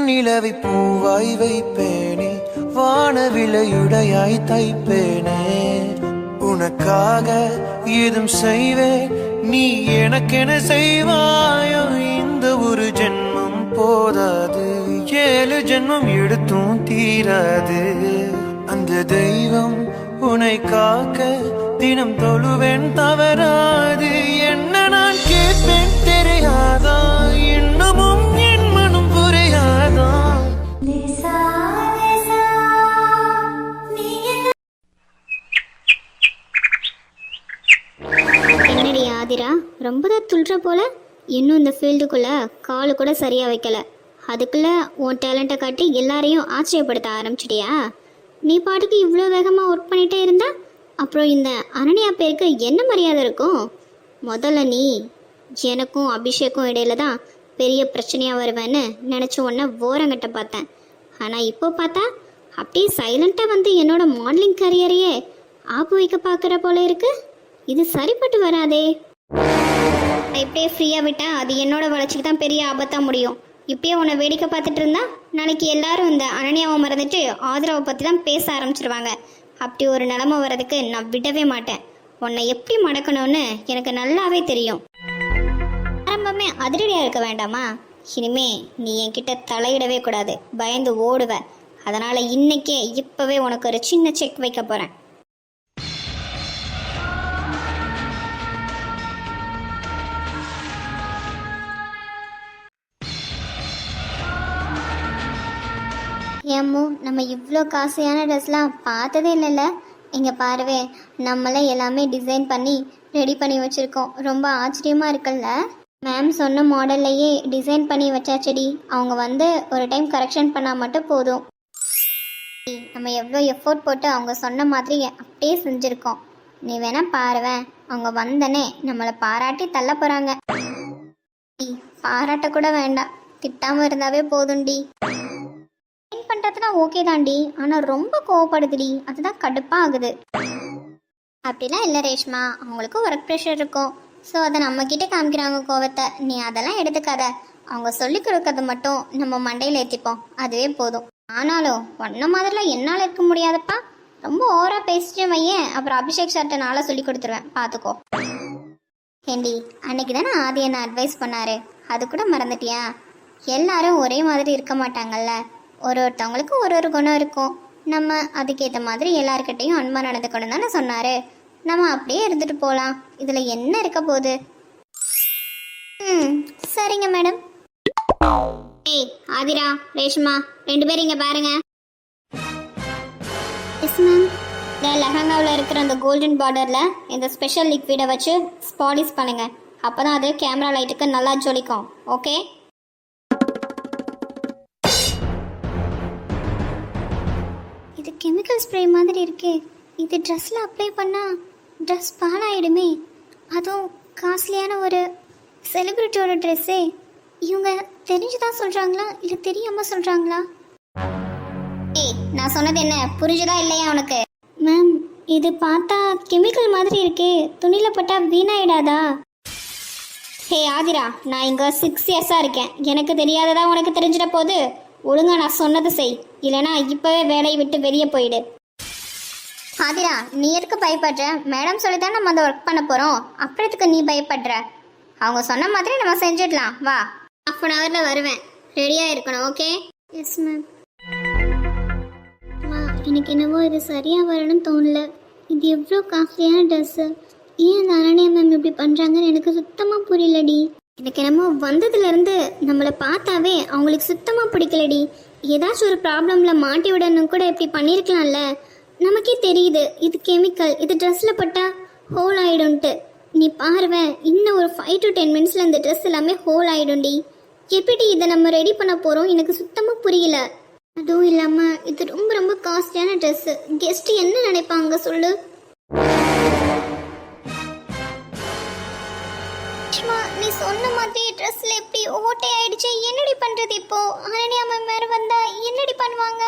வெண்ணிலவை பூவாய் வைப்பேனே, வானவிலையுடையாய் தைப்பேனே. உனக்காக ஏதும் செய்வேன், நீ எனக்கென செய்வாயோ. இந்த ஒரு ஜென்மம் போதாது, 7 ஜென்மம் எடுத்தும் தீராது. அந்த தெய்வம் உன்னை காக்க தினம் தொழுவேன் தவறாது. என்ன நான் கேட்பேன் தெரியாதா, இன்னமும் என் மனம் புரியாதா. என்னடி ஆதிரா, ரொம்ப தான் துள்ளுற போல. இன்னும் இந்த ஃபீல்டுக்குள்ள காலு கூட சரியா வைக்கல, அதுக்குள்ள உன் டேலண்ட்டை காட்டி எல்லாரையும் ஆச்சரியப்படுத்த ஆரம்பிச்சிட்டியா? நீ பாட்டுக்கு இவ்வளோ வேகமாக ஒர்க் பண்ணிகிட்டே இருந்தா அப்புறம் இந்த அனன்யா பேருக்கு என்ன மரியாதை இருக்கும்? முதல்ல நீ எனக்கும் அபிஷேக்கும் இடையில தான் பெரிய பிரச்சனையாக வருவேன்னு நினச்ச உடனே ஓரங்கட்ட பார்த்தேன். ஆனால் இப்போ பார்த்தா அப்படியே சைலண்ட்டாக வந்து என்னோட மாடலிங் கரியரையே ஆப்பு வைக்க பார்க்குற போல இருக்கு. இது சரிப்பட்டு வராதே. இப்படியே ஃப்ரீயாக விட்டால் அது என்னோட வளர்ச்சிக்கு தான் பெரிய ஆபத்தாக முடியும். இப்பயே உன்னை வேடிக்கை பார்த்துட்டு இருந்தா நாளைக்கு எல்லாரும் இந்த அனன்யாவை மறந்துட்டு ஆதரவை பற்றி தான் பேச ஆரம்பிச்சிருவாங்க. அப்படி ஒரு நிலைமை வர்றதுக்கு நான் விடவே மாட்டேன். உன்னை எப்படி மடக்கணும்னு எனக்கு நல்லாவே தெரியும். ஆரம்பமே அதிரடியாக இருக்க வேண்டாமா? இனிமே நீ என்கிட்ட தலையிடவே கூடாது, பயந்து ஓடுவ. அதனால் இன்னைக்கே இப்போவே உனக்கு ஒரு சின்ன செக் வைக்க போகிறேன். ஏம்மோ, நம்ம இவ்வளோ காஸ்ட்லியான ட்ரெஸ்லாம் பார்த்ததே இல்லைல்ல. இங்கே பாருவே, நம்மளே எல்லாமே டிசைன் பண்ணி ரெடி பண்ணி வச்சுருக்கோம். ரொம்ப ஆச்சரியமாக இருக்குல்ல? மேம் சொன்ன மாடல்லையே டிசைன் பண்ணி வச்சாச்சடி. அவங்க வந்து ஒரு டைம் கரெக்ஷன் பண்ணால் மட்டும் போதும். நம்ம எவ்வளோ எஃபோர்ட் போட்டு அவங்க சொன்ன மாதிரி அப்படியே செஞ்சுருக்கோம். நீ வேணா பாருவேன், அவங்க வந்தனே நம்மளை பாராட்டி தள்ள போகிறாங்க. பாராட்ட கூட வேண்டாம், திட்டாமல் இருந்தாவே போதும்டி. பண்றதுனா ஓகே தாண்டி, ஆனா ரொம்ப கோவப்படுதுடி, அதுதான் கடுப்பா ஆகுது. அப்படிலாம் இல்லை ரேஷ்மா, அவங்களுக்கு ஒர்க் ப்ரெஷர் இருக்கும். ஸோ அதை நம்ம கிட்ட காமிக்கிறாங்க கோவத்தை. நீ அதெல்லாம் எடுத்துக்காத. அவங்க சொல்லி கொடுக்கறது மட்டும் நம்ம மண்டையில் ஏற்றிப்போம், அதுவே போதும். ஆனாலும் ஒன்ன மாதிரிலாம் என்னால் இருக்க முடியாதப்பா. ரொம்ப ஓவரா பேசிட்டே வையேன், அப்புறம் அபிஷேக் சார்ட்ட நாளை சொல்லி கொடுத்துருவேன், பார்த்துக்கோ. ஏண்டி, அன்னைக்கு தானே ஆதி என்ன அட்வைஸ் பண்ணாரு, அது கூட மறந்துட்டியா? எல்லாரும் ஒரே மாதிரி இருக்க மாட்டாங்கல்ல. ஒருத்தவங்களுக்கு ஒரு குணம் இருக்கும். நம்ம அதுக்கேற்ற மாதிரி எல்லாருக்கிட்டையும் அன்பாக நடந்துக்கணும் தானே சொன்னார். நம்ம அப்படியே இருந்துட்டு போகலாம், இதில் என்ன இருக்க போகுது? சரிங்க மேடம். ஏய் ஆதிரா, ரேஷ்மா, 2 பேரும் இங்கே பாருங்க. Yes ma'am. இந்த லெஹங்காவில் இருக்கிற அந்த கோல்டன் பார்டரில் இந்த ஸ்பெஷல் லிக்விடை வச்சு ஸ்பாலிஷ் பண்ணுங்கள். அப்போ தான் அது கேமரா லைட்டுக்கு நல்லா ஜொலிக்கும். ஓகே? இது கெமிக்கல் ஸ்ப்ரே மாதிரி இருக்கே. இது ட்ரெஸ்ஸில் அப்ளை பண்ணால் ட்ரெஸ் பாலாயிடுமே. அதுவும் காஸ்ட்லியான ஒரு செலிப்ரிட்டியோட ட்ரெஸ்ஸே. இவங்க தெரிஞ்சுதான் சொல்கிறாங்களா இல்லை தெரியாமல் சொல்கிறாங்களா? ஏய், நான் சொன்னது என்ன புரிஞ்சுதா இல்லையா உனக்கு? மேம், இது பார்த்தா கெமிக்கல் மாதிரி இருக்கே, துணியில் பட்டால் வீணாயிடாதா? ஹே ஆதிரா, நான் இங்கே 6 இயர்ஸாக இருக்கேன். எனக்கு தெரியாததா உனக்கு தெரிஞ்சிட போது. ஒழுங்கா நான் சொன்னது செய், இல்லைனா இப்பவே வேலையை விட்டு வெளியே போயிடு. ஆதிரா, நீ எதுக்கு பயப்படுற? மேடம் சொல்லித்தான் நம்ம அந்த ஒர்க் பண்ண போறோம், அப்புறத்துக்கு நீ பயப்படுற? அவங்க சொன்ன மாதிரி நம்ம செஞ்சிடலாம். வா, 1/2 hourல வருவேன், ரெடியா இருக்கணும். ஓகே? Yes ma'am. எனக்கு என்னவோ இது சரியா வரணும்னு தோணல. இது எவ்வளோ காஸ்ட்லியான ட்ரெஸ்ஸு, ஏன் அந்த அனன்யா மேம் இப்படி பண்றாங்கன்னு எனக்கு சுத்தமாக புரியலடி. எனக்கு என்னமோ வந்ததுலேருந்து நம்மளை பார்த்தாவே அவங்களுக்கு சுத்தமாக பிடிக்கலடி. ஏதாச்சும் ஒரு ப்ராப்ளமில் மாட்டி விடணும் கூட இப்படி பண்ணியிருக்கலாம்ல. நமக்கே தெரியுது இது கெமிக்கல், இது ட்ரெஸ்ஸில் பட்டால் ஹோல் ஆகிடும்ட்டு. நீ பாருவேன், இன்னும் ஒரு 5 to 10 minutesல இந்த ட்ரெஸ் எல்லாமே ஹோல் ஆகிடும்டி. எப்படி இதை நம்ம ரெடி பண்ண போகிறோம் எனக்கு சுத்தமாக புரியல. அதுவும் இல்லாமல் இது ரொம்ப ரொம்ப காஸ்ட்லியான ட்ரெஸ்ஸு. கெஸ்ட்டு என்ன நினைப்பாங்க சொல்லு? நீ சொன்ன மாதிரி ட்ரெஸ்ல எப்படி ஓட்டை ஆயிடுச்சு, என்னடி பண்றது இப்போ? அனன்யா மேம் வேற வந்தா என்னடி பண்ணுவாங்க?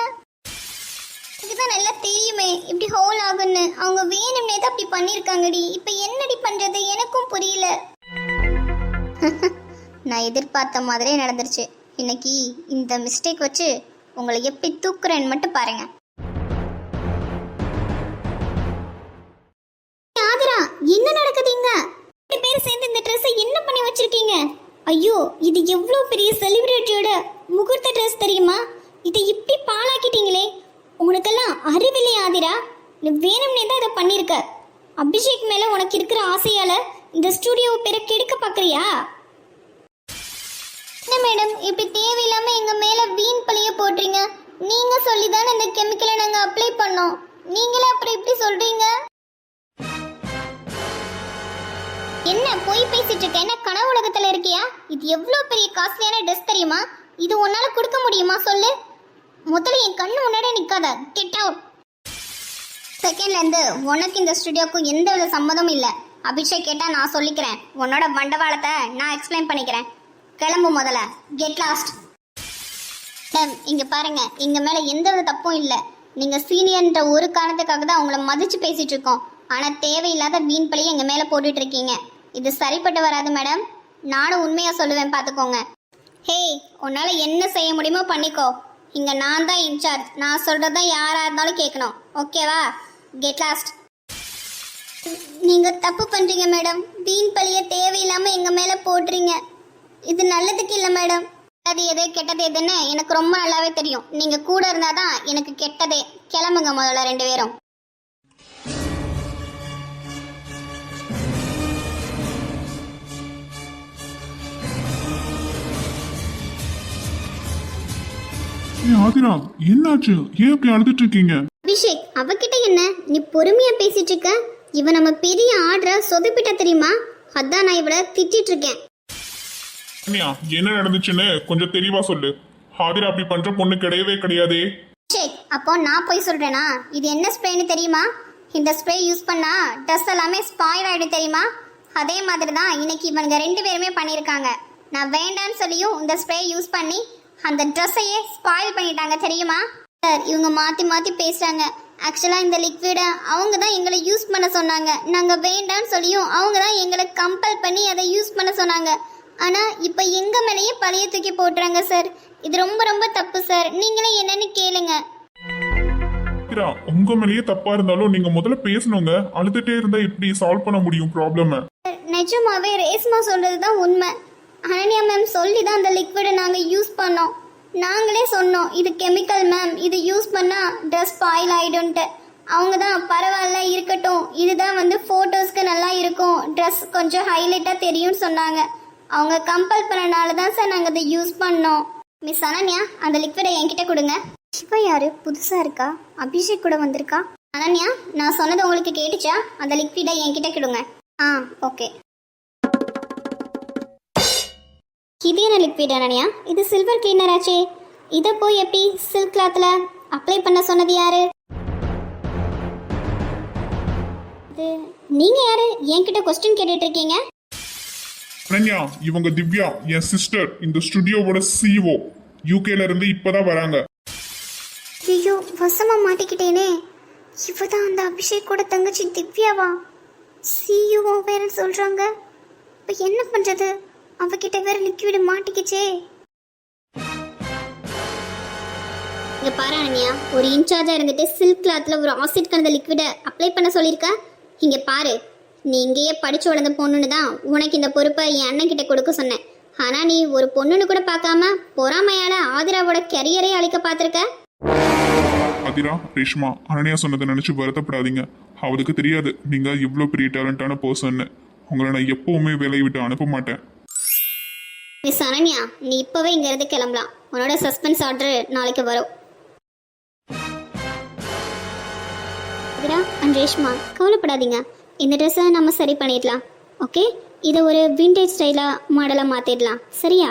இதுதான் நல்லா தெரியுமே இப்படி ஹோல் ஆகுன்னு. அவங்க வேணும்னே தான் அப்படி பண்ணிருக்காங்கடி. இப்போ என்னடி பண்றது எனக்கும் புரியல. நான் எதிர்பார்த்த மாதிரியே நடந்துருச்சு. இன்னைக்கு இந்த மிஸ்டேக் வச்சு உங்களை எப்படி தூக்குறேன்னு மட்டும் பாருங்க. ஆதிரா, என்ன நடக்குதுங்க? 2 பேர் சேர்ந்து இந்த ட்ரெஸ்ஸை என்ன பண்ணி வச்சிருக்கீங்க? ஐயோ, இது எவ்வளவு பெரிய செலிபிரிட்டியோட முகூர்த்த ட்ரெஸ் தெரியுமா? இதை இப்படி பாழாக்கிட்டீங்களே. உனக்கெல்லாம் அறிவில்லை ஆதிரா. நீ வேணும்னே தான் இதை பண்ணிருக்க. அபிஷேக் மேல உனக்கு இருக்கிற ஆசையால இந்த ஸ்டுடியோ பேரை கெடுக்க பாக்குறியா? என்ன மேடம், இப்படி தேவையில்லாம எங்க மேல வீண் பழிய போடுறீங்க? நீங்க சொல்லிதானே இந்த கெமிக்கலை நாங்க அப்ளை பண்ணோம். நீங்களே அப்புறம் இப்படி சொல்றீங்க? என்ன பொய் பேசிட்டு இருக்க? என்ன கனவு உலகத்துல இருக்கியா? இது எவ்வளவு பெரிய காஸ்ட்லியான ட்ரெஸ் தெரியுமா? இது உன்னால கொடுக்க முடியுமா சொல்லு? முதல்ல என் கண்ணு முன்னாடி நிக்காத. Get out. செகண்ட்ல இருந்து உனக்கு இந்த ஸ்டுடியோக்கும் எந்த வித சம்மதமும் இல்ல. அபிஷேக் கேட்டா நான் சொல்லிக்கிறேன். உன்னோட வண்டவாளத்தை நான் எக்ஸ்பிளைன் பண்ணிக்கிறேன். கிளம்பு முதல்ல. Get lost. இங்க பாருங்க, எங்க மேல எந்த வித தப்பும் இல்ல. நீங்க சீனியர்ன்ற ஒரு காரணத்துக்காக தான் உங்களை மதிச்சு பேசிட்டு இருக்கோம். ஆனா தேவையில்லாத வீண் பழியை எங்க மேல போட்டுட்டு இருக்கீங்க. இது சரிப்பட்டு வராது மேடம். நானும் உண்மையா சொல்லுவேன், பாத்துக்கோங்க. ஹே, உன்னால என்ன செய்ய முடியுமோ பண்ணிக்கோ. இங்க நான் தான் இன்சார்ஜ். நான் சொல்றதான் யாரா இருந்தாலும் கேட்கணும். ஓகேவா? Get lost. நீங்க தப்பு பண்றீங்க மேடம். வீண் பழிய தேவையில்லாம எங்க மேல போடுறீங்க. இது நல்லதுக்கு இல்ல மேடம். அது எது கெட்டது எதுன்னு எனக்கு ரொம்ப நல்லாவே தெரியும். நீங்க கூட இருந்தாதான் எனக்கு கெட்டதே. கிளம்புங்க முதல்ல 2 பேரும். ஆதிரா, என்னாச்சு? ஏன் இப்படி அழுதுட்டு இருக்கீங்க? அபிஷேக், அவகிட்ட என்ன? நீ பொறுமையா பேசிட்டு இருக்க. இவ நம்ம பெரிய ஆர்டரை சொதப்பிட்ட தெரியுமா? அதான் நான் இவளை திட்டிட்டு இருக்கேன். என்ன நடந்துச்சுன்னு கொஞ்சம் தெளிவா சொல்லு. ஆதிரா அப்படி பண்ற பொண்ணு கிடையவே கிடையாதே. அபிஷேக், அப்போ நான் போய் சொல்றேனா? இது என்ன ஸ்ப்ரேன்னு தெரியுமா? இந்த ஸ்ப்ரே யூஸ் பண்ணா ட்ரெஸ் எல்லாமே ஸ்பாயில் ஆயிடும் தெரியுமா? அதே மாதிரி தான் இன்னைக்கு இவங்க 2 பேருமே பண்ணியிருக்காங்க. நான் வேண்டான்னு சொல்லியும் இந்த ஸ்ப்ரே யூஸ் பண்ணி அந்த ட்ரெஸ்ஸையே ஸ்பாயில் பண்ணிட்டாங்க தெரியுமா? சார், இவங்க மாற்றி மாற்றி பேசுகிறாங்க. ஆக்சுவலாக இந்த லிக்விடை அவங்க தான் எங்களை யூஸ் பண்ண சொன்னாங்க. நாங்கள் வேண்டான்னு சொல்லியும் அவங்க தான் எங்களை கம்பல் பண்ணி அதை யூஸ் பண்ண சொன்னாங்க. ஆனால் இப்போ எங்கள் மேலேயே பழைய தூக்கி போட்டுறாங்க சார். இது ரொம்ப ரொம்ப தப்பு சார். நீங்களே என்னன்னு கேளுங்க. உங்க மேலேயே தப்பா இருந்தாலும் நீங்க முதல்ல பேசணுங்க. அழுதுட்டே இருந்தா எப்படி சால்வ் பண்ண முடியும் ப்ராப்ளம்? நிஜமாவே ரேஸ்மா சொல்றது தான் உண்மை. அனன்யா மேம் சொல்லி தான் அந்த லிக்விடை நாங்கள் யூஸ் பண்ணோம். நாங்களே சொன்னோம், இது கெமிக்கல் மேம், இது யூஸ் பண்ணால் ட்ரெஸ் ஸ்பாயில் ஆகிடும்ன்ட்டு. அவங்க தான் பரவாயில்ல இருக்கட்டும், இதுதான் வந்து ஃபோட்டோஸ்க்கு நல்லா இருக்கும், ட்ரெஸ் கொஞ்சம் ஹைலைட்டாக தெரியும்னு சொன்னாங்க. அவங்க கம்பல் பண்ணனால தான் சார் நாங்கள் அதை யூஸ் பண்ணோம். மிஸ் அனன்யா, அந்த லிக்விடை என்கிட்ட கொடுங்க. சிவா யாரு? புதுசாக இருக்கா? அபிஷேக் கூட வந்திருக்கா? அனன்யா, நான் சொன்னது உங்களுக்கு கேட்டுச்சா? அந்த லிக்விடை என்கிட்ட கொடுங்க. ஓகே. இது என்ன லிக்விட் அனன்யா? இது சில்வர் கிளீனர் ஆச்சே. இதை போய் எப்படி சில்க் கிளாத்ல அப்ளை பண்ண சொன்னது யாரு? இது நீங்க யாரு? என்கிட்ட கொஸ்டின் கேட்டுட்டு இருக்கீங்க? அனன்யா, இவங்க திவ்யா, என் சிஸ்டர். இந்த ஸ்டுடியோவோட சிஇஓ. யூகேல இருந்து இப்பதான் வராங்க. ஐயோ, வசமா மாட்டிக்கிட்டேனே. இவதான் அந்த அபிஷேக்கோட தங்கச்சி திவ்யாவா? சிஇஓ வேற சொல்றாங்க. இப்ப என்ன பண்றது? அவகிட்ட வேற லிக்விட் மாட்டிக்கிச்சே. இங்க பாரு அனன்யா, ஒரு இன்சார்ஜா இருந்துட்டு சில்க் கிளாத்ல ஒரு ஆசிட் கலந்த லிக்விட அப்ளை பண்ண சொல்லிருக்க. இங்க பாரு, நீ இங்கேயே படிச்சு வளர்ந்த பொண்ணுன்னு தான் உனக்கு இந்த பொறுப்பை என் அண்ணன் கிட்ட கொடுக்க சொன்னேன். ஆனா நீ ஒரு பொண்ணுன்னு கூட பார்க்காம பொறாமையால ஆதிராவோட கெரியரே அழிக்க பார்த்திருக்க. ஆதிரா, ரேஷ்மா, அனன்யா சொன்னதை நினைச்சு வருத்தப்படாதீங்க. அவளுக்கு தெரியாது நீங்க இவ்வளவு பெரிய டேலண்டான பர்சன். உங்களை நான் எப்பவுமே வேலையை விட்டு அனுப்ப மாட்டேன். மிஸ் அனன்யா, நீ இப்பவே இங்க இருந்து கிளம்பலாம். உன்னோட சஸ்பென்ஸ் ஆர்டர் நாளைக்கு வரும். ஆதிரா அண்ட் ரேஷ்மா, கவலைப்படாதீங்க. இந்த ட்ரெஸ்ஸை நம்ம சரி பண்ணிடலாம். ஓகே, இதை ஒரு விண்டேஜ் ஸ்டைலாக மாடலாக மாற்றிடலாம். சரியா?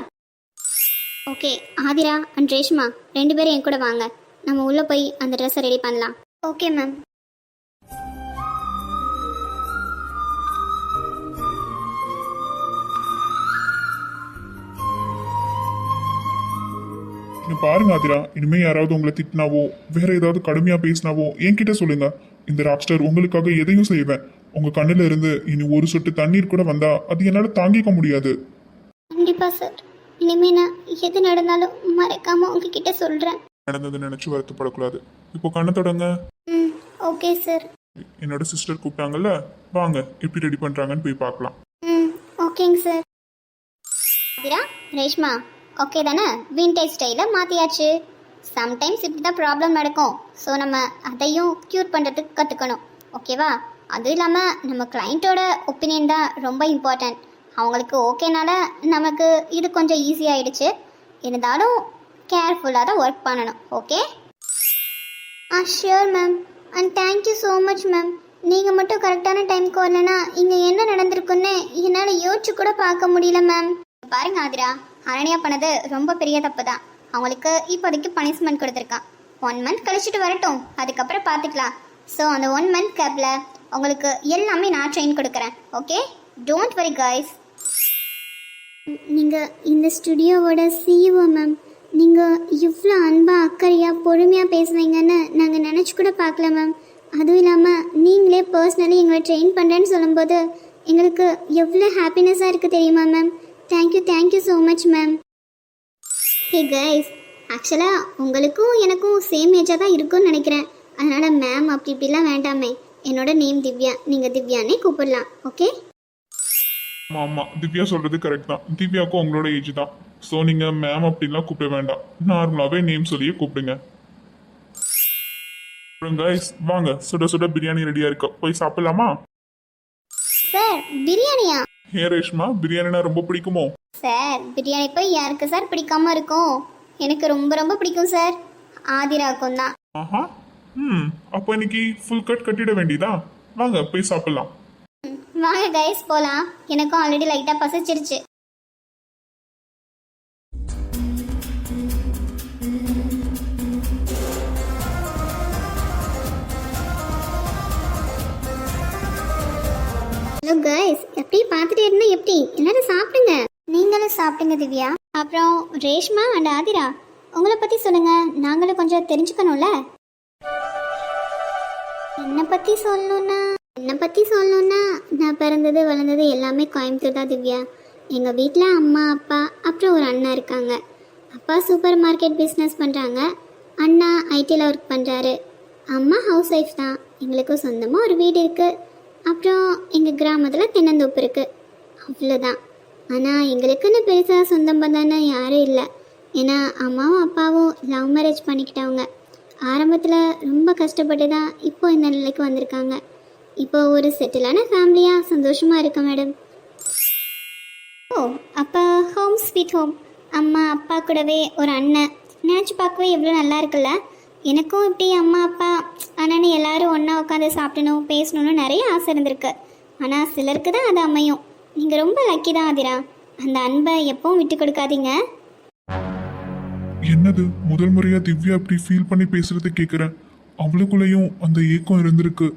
ஓகே ஆதிரா அண்ட் ரேஷ்மா, 2 பேரும் என் கூட வாங்க. நம்ம உள்ளே போய் அந்த ட்ரெஸ்ஸை ரெடி பண்ணலாம். Okay ma'am. பாருங்க ஆதிரா, இனிமே யாராவது உங்களை திட்டினாவோ வேற ஏதாவது கடுமையா பேசினாவோ என்கிட்ட சொல்லுங்க. இந்த ராக்ஸ்டார் உங்களுக்காக எதையும் செய்வேன். உங்க கண்ணுல இருந்து இனி ஒரு சொட்டு தண்ணீர் கூட வந்தா அது என்னால தாங்கிக்க முடியாது. கண்டிப்பா சார். இனிமே நான் எது நடந்தாலும் மறக்காமல் உங்ககிட்ட சொல்கிறேன். நடந்தது நினைச்சு வருத்தப்படக்கூடாது. இப்போ கண்ணை தொடங்க. ம், ஓகே சார். என்னோட சிஸ்டர் கூப்பிட்டாங்கல்ல, வாங்க எப்படி ரெடி பண்றாங்கன்னு போய் பார்க்கலாம். ம், ஓகேங்க சார். ஆதிரா, ரேஷ்மா ஓகே தானே? விண்டேஜ் ஸ்டைலில் மாற்றியாச்சு. சம்டைம்ஸ் இப்படி தான் ப்ராப்ளம் நடக்கும். ஸோ நம்ம அதையும் க்யூர் பண்ணுறதுக்கு கற்றுக்கணும். ஓகேவா? அதுவும் இல்லாமல் நம்ம கிளைண்ட்டோட ஒப்பீனியன் தான் ரொம்ப இம்பார்ட்டன்ட். அவங்களுக்கு ஓகேனால நமக்கு இது கொஞ்சம் ஈஸியாகிடுச்சு. இருந்தாலும் கேர்ஃபுல்லாக தான் ஒர்க் பண்ணணும். Okay? Sure ma'am. And thank you so much ma'am. நீங்கள் மட்டும் கரெக்டான டைமுக்கு வரலன்னா இங்கே என்ன நடந்திருக்குன்னு என்னால் யோசிச்சு கூட பார்க்க முடியல மேம். பாருங்க ஆதிரா, அனன்யா பண்ணது ரொம்ப பெரிய தப்பு தான். அவங்களுக்கு இப்போதைக்கு பனிஷ்மெண்ட் கொடுத்துருக்கான். 1 மந்த் கழிச்சுட்டு வரட்டும், அதுக்கப்புறம் பார்த்துக்கலாம். ஸோ அந்த 1 மந்த் கேப்பில் உங்களுக்கு எல்லாமே நான் ட்ரெயின் கொடுக்குறேன். ஓகே? Don't worry guys. நீங்கள் இந்த ஸ்டுடியோவோட சிஇஓ மேம். நீங்கள் இவ்வளோ அன்பாக அக்கறையாக பொறுமையாக பேசுவீங்கன்னு நாங்கள் நினச்சி கூட பார்க்கல மேம். அதுவும் இல்லாமல் நீங்களே பர்சனலி எங்களை ட்ரெயின் பண்ணுறேன்னு சொல்லும்போது எங்களுக்கு எவ்வளோ ஹாப்பினஸாக இருக்குது தெரியுமா ma'am? Thank you so much ma'am. Hey guys, ஆக்சுவலாக உங்களுக்கும் எனக்கும் சேம் ஏஜாக தான் இருக்கும்னு நினைக்கிறேன். அதனால் மேம் அப்படி இப்படிலாம் வேண்டாமே. என்னோட நேம் திவ்யா, நீங்கள் திவ்யானே கூப்பிடலாம். ஓகே? ஆமா ஆமா, திவ்யா சொல்றது கரெக்ட் தான். திவ்யாவுக்கும் உங்களோட ஏஜ் தான். ஸோ நீங்க மேம் அப்படின்லாம் கூப்பிட வேண்டாம். நார்மலாவே நேம் சொல்லியே கூப்பிடுங்க. கைஸ் வாங்க, சுட சுட பிரியாணி ரெடியா இருக்கு, போய் சாப்பிடலாமா? சார், பிரியாணியா? ஹே ரேஷ்மா, பிரியாணினா ரொம்ப பிடிக்குமோ? சார், பிரியாணி போய் யாருக்கு சார் பிடிக்காம இருக்கும்? எனக்கு ரொம்ப ரொம்ப பிடிக்கும் சார். ஆதிராக்கும் தான். ஆஹா, அப்போ இன்னைக்கு ஃபுல் கட் கட்டிட வேண்டியதா? வாங்க போய் சாப்பிடலாம். வாங்க கைஸ் போகலாம். எனக்கும் ஆல்ரெடி லைட்டாக பசிச்சிருச்சு. ஹலோ கைஸ், எப்படி பார்த்துட்டே இருந்தா எப்படி? எல்லாரும் சாப்பிடுங்க. நீங்களும் சாப்பிடுங்க திவ்யா. அப்புறம் ரேஷ்மா அண்ட் ஆதிரா, உங்களை பற்றி சொல்லுங்க. நாங்களும் கொஞ்சம் தெரிஞ்சுக்கணும்ல. என்னை பற்றி சொல்லணும்னா நான் பிறந்தது வளர்ந்தது எல்லாமே கோயம்புத்தூர் தான் திவ்யா. எங்கள் வீட்டில் அம்மா அப்பா அப்புறம் ஒரு அண்ணா இருக்காங்க. அப்பா சூப்பர் மார்க்கெட் பிஸ்னஸ் பண்ணுறாங்க. அண்ணா ஐடியில் ஒர்க் பண்ணுறாரு. அம்மா ஹவுஸ் ஒய்ஃப் தான். எங்களுக்கு சொந்தமாக ஒரு வீடு இருக்குது. அப்புறம் எங்கள் கிராமத்தில் தென்னந்தோப்பு இருக்குது. அவ்வளோதான். ஆனால் எங்களுக்குன்னு பெருசாக சொந்தம் பந்தானே யாரும் இல்லை. ஏன்னா அம்மாவும் அப்பாவும் லவ் மேரேஜ் பண்ணிக்கிட்டவங்க. ஆரம்பத்தில் ரொம்ப கஷ்டப்பட்டு தான் இப்போ இந்த நிலைக்கு வந்திருக்காங்க. இப்போ ஒரு செட்டிலான ஃபேமிலியாக சந்தோஷமாக இருக்கேன் மேடம். ஓ, அப்போ ஹோம் ஸ்வீட் ஹோம். அம்மா அப்பா கூடவே ஒரு அண்ணன். நினச்சி பார்க்கவே எவ்வளோ நல்லா இருக்குல்ல. எனக்கும் இப்படி அம்மா அப்பா அண்ணன் எல்லாரும் ஒன்றா உட்காந்து சாப்பிடணும் பேசணும்னு நிறைய ஆசை இருந்திருக்கு. ஆனால் சிலருக்கு தான் அது அமையும். நீங்கள் ரொம்ப லக்கி தான் ஆதிரா. அந்த அன்பை எப்பவும் விட்டு கொடுக்காதீங்க. என்னது முதல் முறையா திவ்யா அப்படி ஃபீல் பண்ணி பேசுறத கேட்குறேன். அவளுக்குள்ளேயும் அந்த ஏக்கம் இருந்திருக்கு.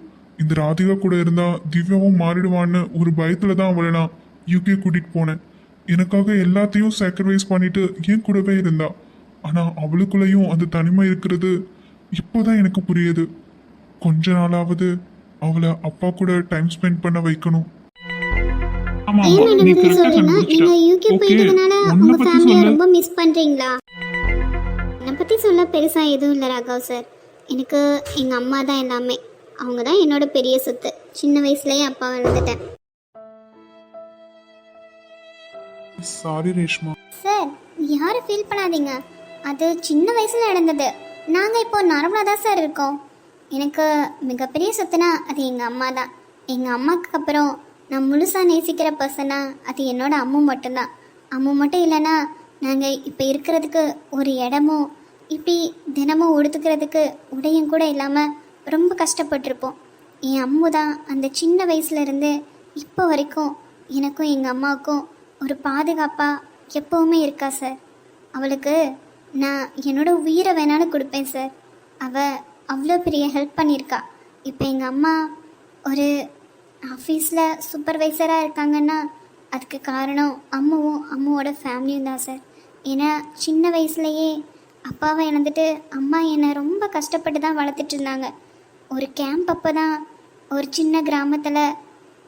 இந்த ராதிகா கூட இருந்தா திவ்யாவும் மாறிடுவான்னு ஒரு பயத்துல தான் அவளை நான் யூகே கூட்டிட்டு போனேன். எனக்காக எல்லாத்தையும் சாக்ரிஃபைஸ் பண்ணிட்டு என் கூடவே இருந்தா. ஆனா அவளுக்குள்ளேயும் அந்த தனிமை இருக்கிறது இப்போதான் எனக்கு புரியுது. கொஞ்ச நாளாவது அவளை அப்பா கூட டைம் ஸ்பெண்ட் பண்ண வைக்கணும். ஏன் மேடம் இப்படி சொல்றீங்க? நீங்க யூகே போயிட்டதுனால உங்க ஃபேமிலியை ரொம்ப மிஸ் பண்றீங்களா? என்னை பத்தி சொல்ல பெருசா எதுவும் இல்லை ராகவ் சார். எனக்கு எங்க அம்மா தான் எல்லாமே. அவங்க தான் என்னோட பெரிய சொத்து. சின்ன வயசுலயே அப்பா வந்துட்டேன். சாரி ரேஷ்மா. சார், யாரும் ஃபீல் பண்ணாதீங்க. அது சின்ன வயசுல நடந்தது. நாங்க இப்போ நார்மலா தான் சார் இருக்கோம். எனக்கு மிகப்பெரிய சொத்துனா அது எங்க அம்மா தான். எங்க அம்மாக்கு அப்புறம் நான் முழுசாக நேசிக்கிற பர்சனா அது என்னோட அம்மு மட்டும்தான். அம்மு மட்டும் இல்லைன்னா நாங்கள் இப்போ இருக்கிறதுக்கு ஒரு இடமும் இப்படி தினமும் உடுத்துக்கிறதுக்கு உடையும் கூட இல்லாமல் ரொம்ப கஷ்டப்பட்டிருப்போம். என் அம்மு தான் அந்த சின்ன வயசுலேருந்து இப்போ வரைக்கும் எனக்கும் எங்கள் அம்மாவுக்கும் ஒரு பாதுகாப்பாக எப்போவுமே இருக்கா சார். அவளுக்கு நான் என்னோட உயிரை வேணாலும் கொடுப்பேன் சார். அவள் அவ்வளோ பெரிய ஹெல்ப் பண்ணியிருக்கா. இப்போ எங்கள் அம்மா ஒரு ஆஃபீஸில் சூப்பர்வைசராக இருக்காங்கன்னா அதுக்கு காரணம் அம்மாவும் அம்மாவோட ஃபேமிலியும் தான் சார். ஏன்னா சின்ன வயசுலையே அப்பாவை இழந்துட்டு அம்மா என்னை ரொம்ப கஷ்டப்பட்டு தான் வளர்த்துட்டு இருந்தாங்க. ஒரு கேம்ப் அப்போ தான் ஒரு சின்ன கிராமத்தில்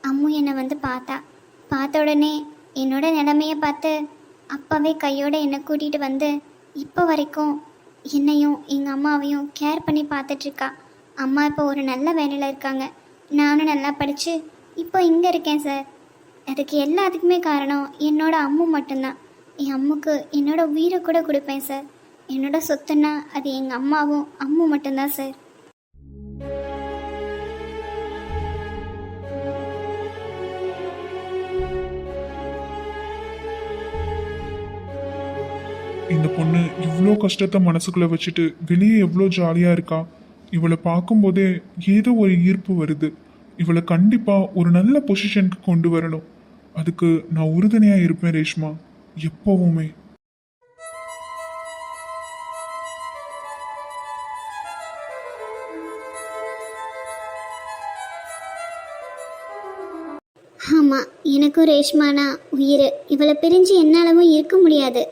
அம்மு என்னை வந்து பார்த்த உடனே என்னோட நிலைமையை பார்த்து அப்போவே கையோட என்னை கூட்டிகிட்டு வந்து இப்போ வரைக்கும் என்னையும் எங்கள் அம்மாவையும் கேர் பண்ணி பார்த்துட்ருக்கா. அம்மா இப்போ ஒரு நல்ல வேலையில் இருக்காங்க. நானும் நல்லா படித்து இப்போ இங்கே இருக்கேன் சார். அதுக்கு எல்லாத்துக்குமே காரணம் என்னோட அம்மு மட்டும்தான். என் அம்முக்கு என்னோட உயிரை கூட கொடுப்பேன் சார். என்னோட சொத்துன்னா அது எங்கள் அம்மாவும் அம்மு மட்டும்தான் சார். இந்த பொண்ணு இவ்வளோ கஷ்டத்தை மனசுக்குள்ள வச்சுட்டு வெளியே எவ்வளோ ஜாலியா இருக்கா. இவளை பார்க்கும்போதே ஏதோ ஒரு ஈர்ப்பு வருது. இவளை கண்டிப்பா ஒரு நல்ல பொசிஷனுக்கு கொண்டு வரணும். அதுக்கு நான் உறுதுணையா இருப்பேன் ரேஷ்மா, எப்பவுமே. ஆமாம், எனக்கும் ரேஷ்மானா உயிர். இவளை பிரிஞ்சு என்னாலவும் இருக்க முடியாது.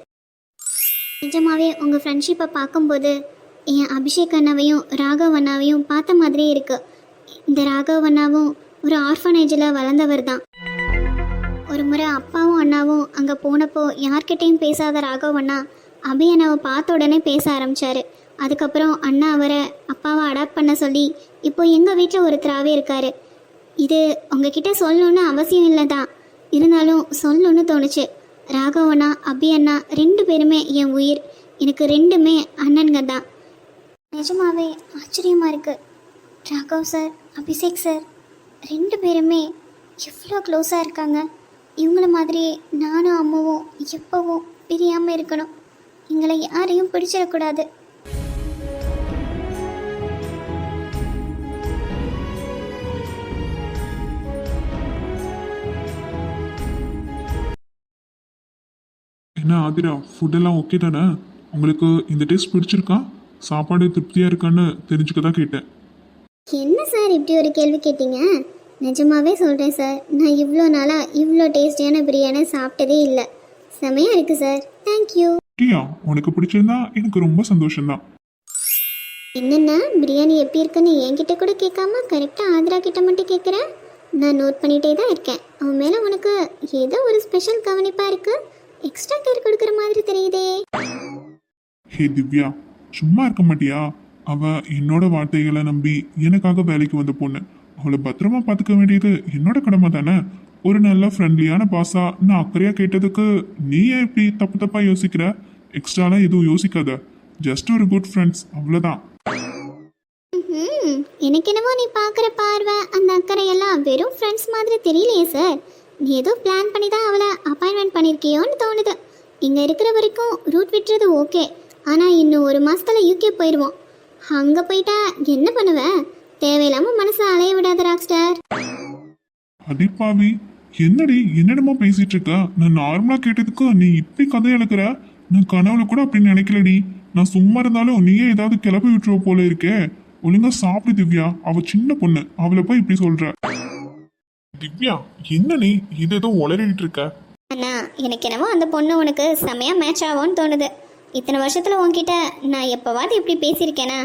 நிஜமாவே உங்கள் ஃப்ரெண்ட்ஷிப்பை பார்க்கும்போது என் அபிஷேக் அண்ணாவையும் ராகவ் அண்ணாவையும் பார்த்த மாதிரியே இருக்கு. இந்த ராகவ் அண்ணாவும் ஒரு ஆர்ஃபனேஜில் வளர்ந்தவர் தான். ஒரு முறை அப்பாவும் அண்ணாவும் அங்கே போனப்போ யார்கிட்டையும் பேசாத ராகவ் அண்ணா அபி அண்ணாவை பார்த்த உடனே பேச ஆரம்பித்தார். அதுக்கப்புறம் அண்ணா அவரை அப்பாவை அடாப்ட் பண்ண சொல்லி இப்போ எங்கள் வீட்டில் ஒருத்தராகவே இருக்கார். இது உங்ககிட்ட சொல்லணுன்னு அவசியம் இல்லை தான், இருந்தாலும் சொல்லணுன்னு தோணுச்சு. ராகவ் அண்ணா அபி அண்ணா 2 பேருமே என் உயிர். எனக்கு 2மே அண்ணனுங்க தான். நிஜமாவே ஆச்சரியமாக இருக்குது. ராகவ் சார், அபிஷேக் சார் 2 பேருமே எவ்வளோ க்ளோஸாக இருக்காங்க. இவங்கள மாதிரியே நானும் அம்மாவும் எப்போவும் பிரியாமல் இருக்கணும். எங்களை யாரையும் பிடிச்சிடக்கூடாது. என்ன ஆதிரா, ஃபுட்டெல்லாம் ஓகே தானே? உங்களுக்கு இந்த டேஸ்ட் பிடிச்சிருக்கா? சாப்பாடு திருப்தியாக இருக்கான்னு தெரிஞ்சுக்க தான் கேட்டேன். என்ன சார் இப்படி ஒரு கேள்வி கேட்டீங்க? நிஜமாவே சொல்கிறேன் சார், நான் இவ்வளோ நாளாக இவ்வளோ டேஸ்டியான பிரியாணி சாப்பிட்டதே இல்லை. செமையாக இருக்குது சார். தேங்க்யூ. டீயா, உனக்கு பிடிச்சிருந்தா எனக்கு ரொம்ப சந்தோஷம்தான். என்னென்னா பிரியாணி எப்படி இருக்குன்னு என்கிட்ட கூட கேட்காம கரெக்டாக ஆதிரா கிட்ட மட்டும் கேட்குறேன். நான் நோட் பண்ணிகிட்டே தான் இருக்கேன். அவன் மேலே உனக்கு ஏதோ ஒரு ஸ்பெஷல் கவனிப்பாக இருக்குது. எக்ஸ்ட்ரா கேர் கொடுக்குற மாதிரி தெரியுதே. ஹே திவ்யா, சும்மா இருக்க மாட்டியா? அவ என்னோட வார்த்தைகளை நம்பி எனக்காக வேலைக்கு வந்த பொண்ணு. அவளை பத்திரமா பார்த்துக்க வேண்டியது என்னோட கடமை தானே. ஒரு நல்ல ஃப்ரெண்ட்லியான பாஸா நான் அக்கறையா கேட்டதுக்கு நீ ஏன் இப்படி தப்பு தப்பா யோசிக்கிற? எக்ஸ்ட்ராலாம் எதுவும் யோசிக்காத. ஜஸ்ட் ஒரு குட் ஃப்ரெண்ட்ஸ், அவ்வளோதான். எனக்கு என்னவோ நீ பார்க்குற பார்வை அந்த அக்கறையெல்லாம் வெறும் ஃப்ரெண்ட்ஸ் மாதிரி தெரியலையே சார். நீ ஏதோ பிளான் பண்ணி தான் அவளை அப்பாயின்மெண்ட் பண்ணியிருக்கியோன்னு தோணுது. இங்கே இருக்கிற வரைக்கும் ரூட் விட்டுறது ஓகே, ஆனால் இன்னும் 1 மாதத்தில் யூகே போயிடுவோம். அங்கே போயிட்டா என்ன பண்ணுவேன்? தேவையில்லாமல் மனசை அலைய விடாத ராக் ஸ்டார். அதிப்பாவி, என்னடி என்னடமா பேசிட்டு இருக்க? நான் நார்மலா கேட்டதுக்கு நீ இப்படி கதை எழுக்கிற? நான் கனவுல கூட அப்படி நினைக்கலடி. நான் சும்மா இருந்தாலும் நீயே ஏதாவது கிளப்பி விட்டுருவ போல இருக்கே. ஒழுங்கா சாப்பிடு திவ்யா, அவ சின்ன பொண்ணு, அவளை போய் இப்படி சொல்ற. திவ்யா, என்ன நீ இது ஏதோ உளறிட்டு இருக்க? அண்ணா, எனக்கு என்னவோ அந்த பொண்ணு உனக்கு செமையாக மேட்ச் ஆகும்னு தோணுது. இத்தனை வருஷத்தில் உன்கிட்ட நான் எப்போவாது இப்படி பேசியிருக்கேனா?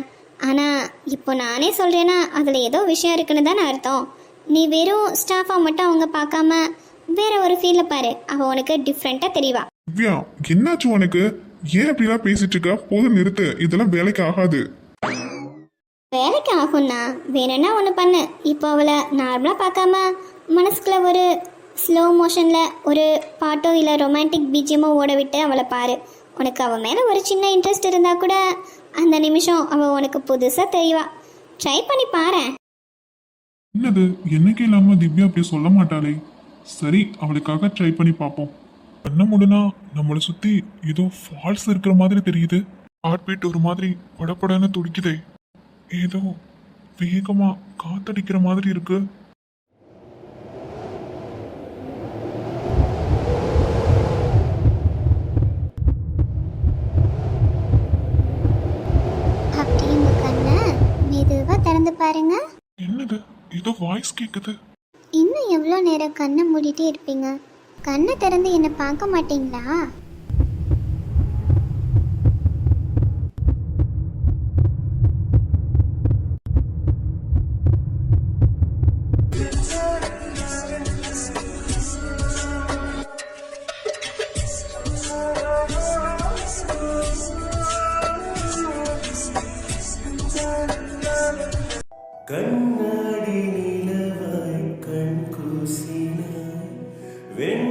ஆனால் இப்போ நானே சொல்கிறேன்னா அதில் ஏதோ விஷயம் இருக்குன்னு தானே அர்த்தம். நீ வெறும் ஸ்டாஃபாக மட்டும் அவங்க பார்க்காம வேற ஒரு ஃபீல்டில் பாரு, அவள் உனக்கு டிஃப்ரெண்ட்டாக தெரியவா. திவ்யா, என்னாச்சு உனக்கு? ஏன் அப்படிலாம் பேசிட்டு இருக்க? போதும் நிறுத்து, இதெல்லாம் வேலைக்கு ஆகாது. வேலைக்கு ஆகும்னா வேணும்னா ஒன்று பண்ணு. இப்போ அவளை நார்மலாக பார்க்காம மனசுக்குள்ள ஒரு ஸ்லோ மோஷனில் ஒரு பாட்டோ இல்லை ரொமான்டிக் பிஜிஎம்மோ ஓட விட்டு அவளை பாரு. உனக்கு அவள் மேலே ஒரு சின்ன இன்ட்ரெஸ்ட் இருந்தால் கூட அந்த நிமிஷம் அவள் உனக்கு புதுசாக தெரியவா. ட்ரை பண்ணி பாரு. என்னது, என்னைக்கு இல்லாம திவ்யா அப்படி சொல்ல மாட்டாளே. சரி, அவளுக்காக ட்ரை பண்ணி பார்ப்போம். பண்ண முடினா நம்மளை சுத்தி ஏதோ ஃபால்ஸ் இருக்கிற மாதிரி தெரியுது. ஹார்ட் பீட் ஒரு மாதிரி படப்படன்னு துடிக்குதே. ஏதோ வேகமா காத்தடிக்கிற மாதிரி இருக்கு. அப்படி உங்க கண்ணை மெதுவாக திறந்து பாருங்க. என்னது, ஏதோ வாய்ஸ் கேக்குது. இன்னும் எவ்வளோ நேரம் கண்ணை மூடிட்டே இருப்பீங்க? கண்ணை திறந்து என்னை பார்க்க மாட்டீங்களா? வெண்